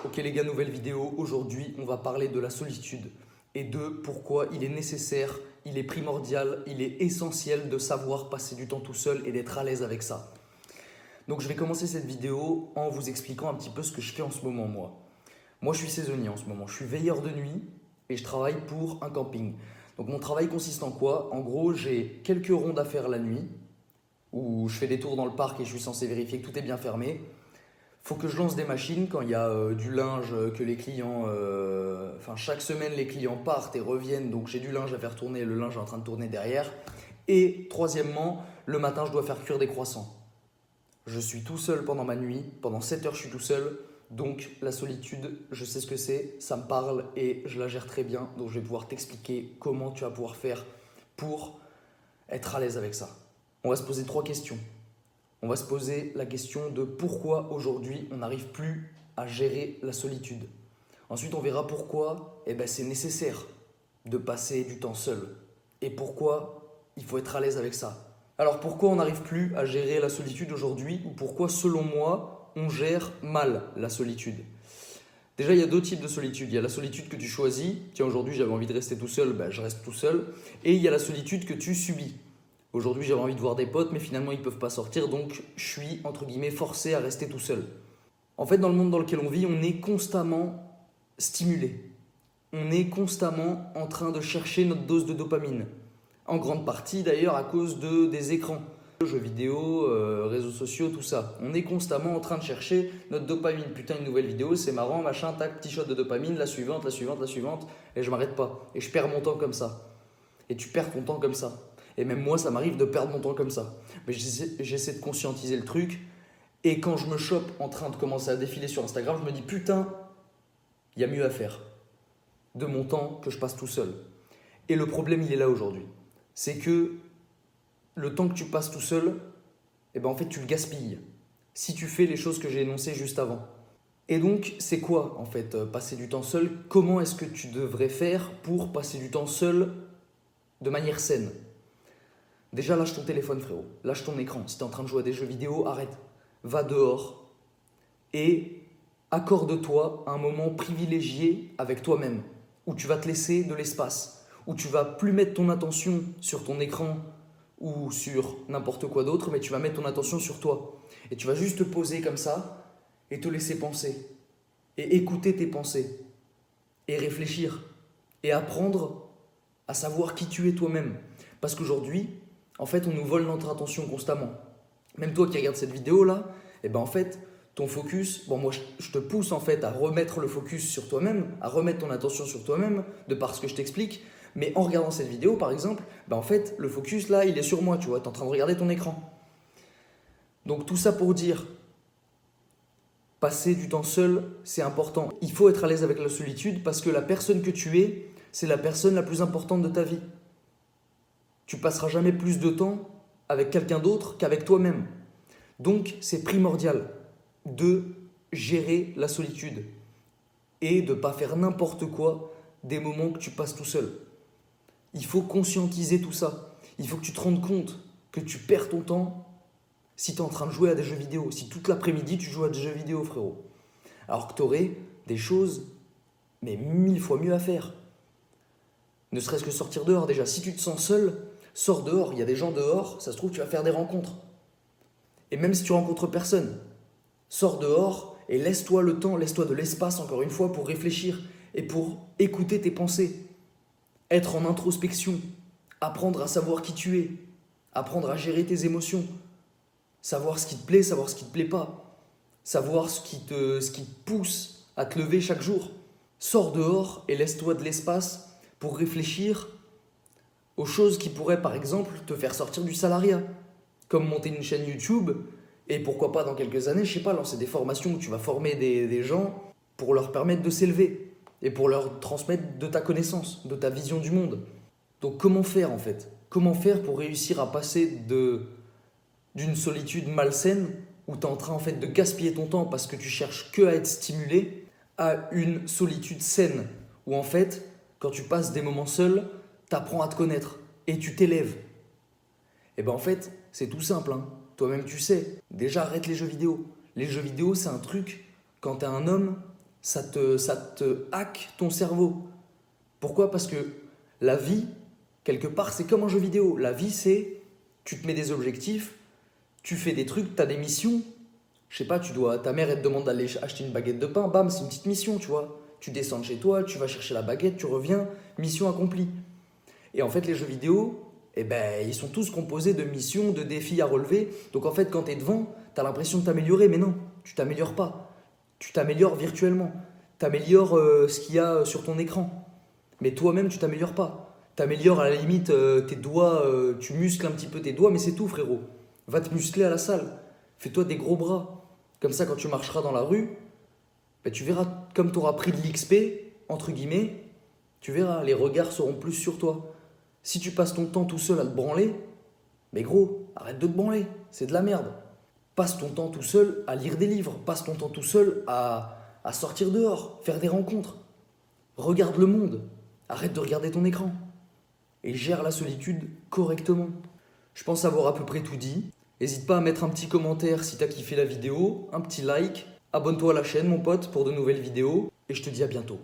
Ok les gars, nouvelle vidéo. Aujourd'hui, on va parler de la solitude et de pourquoi il est nécessaire, il est primordial, il est essentiel de savoir passer du temps tout seul et d'être à l'aise avec ça. Donc je vais commencer cette vidéo en vous expliquant un petit peu ce que je fais en ce moment moi. Moi je suis saisonnier en ce moment, je suis veilleur de nuit et je travaille pour un camping. Donc mon travail consiste en quoi? En gros, j'ai quelques rondes à faire la nuit où je fais des tours dans le parc et je suis censé vérifier que tout est bien fermé. Faut que je lance des machines quand il y a du linge que les clients. Enfin, chaque semaine, les clients partent et reviennent, donc j'ai du linge à faire tourner, le linge est en train de tourner derrière. Et troisièmement, le matin, je dois faire cuire des croissants. Je suis tout seul pendant ma nuit, pendant 7 heures, je suis tout seul. Donc la solitude, je sais ce que c'est, ça me parle et je la gère très bien. Donc je vais pouvoir t'expliquer comment tu vas pouvoir faire pour être à l'aise avec ça. On va se poser 3 questions. On va se poser la question de pourquoi aujourd'hui on n'arrive plus à gérer la solitude. Ensuite, on verra pourquoi c'est nécessaire de passer du temps seul et pourquoi il faut être à l'aise avec ça. Alors pourquoi on n'arrive plus à gérer la solitude aujourd'hui ou pourquoi selon moi on gère mal la solitude? Déjà, il y a 2 types de solitude. Il y a la solitude que tu choisis. Tiens, aujourd'hui j'avais envie de rester tout seul, je reste tout seul. Et il y a la solitude que tu subis. Aujourd'hui, j'avais envie de voir des potes, mais finalement, ils ne peuvent pas sortir, donc je suis, entre guillemets, forcé à rester tout seul. En fait, dans le monde dans lequel on vit, on est constamment stimulé. On est constamment en train de chercher notre dose de dopamine. En grande partie, d'ailleurs, à cause des écrans. Jeux vidéo, réseaux sociaux, tout ça. On est constamment en train de chercher notre dopamine. Putain, une nouvelle vidéo, c'est marrant, machin, tac, petit shot de dopamine, la suivante, et je m'arrête pas. Et je perds mon temps comme ça. Et tu perds ton temps comme ça. Et même moi, ça m'arrive de perdre mon temps comme ça. Mais j'essaie de conscientiser le truc. Et quand je me chope en train de commencer à défiler sur Instagram, je me dis putain, il y a mieux à faire de mon temps que je passe tout seul. Et le problème, il est là aujourd'hui. C'est que le temps que tu passes tout seul, en fait, tu le gaspilles. Si tu fais les choses que j'ai énoncées juste avant. Et donc, c'est quoi en fait passer du temps seul? Comment est-ce que tu devrais faire pour passer du temps seul de manière saine? Déjà, lâche ton téléphone, frérot. Lâche ton écran. Si tu es en train de jouer à des jeux vidéo, arrête. Va dehors et accorde-toi un moment privilégié avec toi-même, où tu vas te laisser de l'espace, où tu vas plus mettre ton attention sur ton écran ou sur n'importe quoi d'autre, mais tu vas mettre ton attention sur toi. Et tu vas juste te poser comme ça et te laisser penser. Et écouter tes pensées. Et réfléchir. Et apprendre à savoir qui tu es toi-même. Parce qu'aujourd'hui, en fait, on nous vole notre attention constamment. Même toi qui regardes cette vidéo-là, en fait, ton focus, moi je te pousse en fait à remettre le focus sur toi-même, à remettre ton attention sur toi-même, de par ce que je t'explique. Mais en regardant cette vidéo, par exemple, en fait, le focus là, il est sur moi, tu vois, tu es en train de regarder ton écran. Donc tout ça pour dire, passer du temps seul, c'est important. Il faut être à l'aise avec la solitude parce que la personne que tu es, c'est la personne la plus importante de ta vie. Tu passeras jamais plus de temps avec quelqu'un d'autre qu'avec toi-même. Donc, c'est primordial de gérer la solitude et de ne pas faire n'importe quoi des moments que tu passes tout seul. Il faut conscientiser tout ça. Il faut que tu te rendes compte que tu perds ton temps si tu es en train de jouer à des jeux vidéo. Si toute l'après-midi, tu joues à des jeux vidéo, frérot. Alors que tu aurais des choses, mais 1000 fois mieux à faire. Ne serait-ce que sortir dehors déjà. Si tu te sens seul, sors dehors, il y a des gens dehors, ça se trouve tu vas faire des rencontres. Et même si tu rencontres personne, sors dehors et laisse-toi le temps, laisse-toi de l'espace encore une fois pour réfléchir et pour écouter tes pensées. Être en introspection, apprendre à savoir qui tu es, apprendre à gérer tes émotions, savoir ce qui te plaît, savoir ce qui ne te plaît pas, savoir ce qui te pousse à te lever chaque jour. Sors dehors et laisse-toi de l'espace pour réfléchir aux choses qui pourraient par exemple te faire sortir du salariat, comme monter une chaîne YouTube et pourquoi pas dans quelques années, je sais pas, lancer des formations où tu vas former des gens pour leur permettre de s'élever et pour leur transmettre de ta connaissance, de ta vision du monde. Donc comment faire en fait? Comment faire pour réussir à passer d'une solitude malsaine où tu es en train en fait de gaspiller ton temps parce que tu cherches que à être stimulé à une solitude saine où en fait quand tu passes des moments seuls, t'apprends à te connaître et tu t'élèves. En fait, c'est tout simple. Toi-même, tu sais. Déjà, arrête les jeux vidéo. Les jeux vidéo, c'est un truc, quand t'es un homme, ça te hack ton cerveau. Pourquoi? Parce que la vie, quelque part, c'est comme un jeu vidéo. La vie, c'est, tu te mets des objectifs, tu fais des trucs, tu as des missions. Je sais pas, ta mère, elle te demande d'aller acheter une baguette de pain, bam, c'est une petite mission, tu vois. Tu descends de chez toi, tu vas chercher la baguette, tu reviens, mission accomplie. Et en fait, les jeux vidéo, eh ben, ils sont tous composés de missions, de défis à relever. Donc en fait, quand tu es devant, tu as l'impression de t'améliorer, mais non, tu t'améliores pas. Tu t'améliores virtuellement. Tu améliores ce qu'il y a sur ton écran. Mais toi-même, tu t'améliores pas. Tu améliores à la limite tes doigts, tu muscles un petit peu tes doigts, mais c'est tout, frérot. Va te muscler à la salle. Fais-toi des gros bras. Comme ça, quand tu marcheras dans la rue, ben, tu verras, comme tu auras pris de l'XP, entre guillemets, tu verras, les regards seront plus sur toi. Si tu passes ton temps tout seul à te branler, mais gros, arrête de te branler, c'est de la merde. Passe ton temps tout seul à lire des livres, passe ton temps tout seul à sortir dehors, faire des rencontres. Regarde le monde, arrête de regarder ton écran. Et gère la solitude correctement. Je pense avoir à peu près tout dit. N'hésite pas à mettre un petit commentaire si t'as kiffé la vidéo, un petit like. Abonne-toi à la chaîne mon pote pour de nouvelles vidéos et je te dis à bientôt.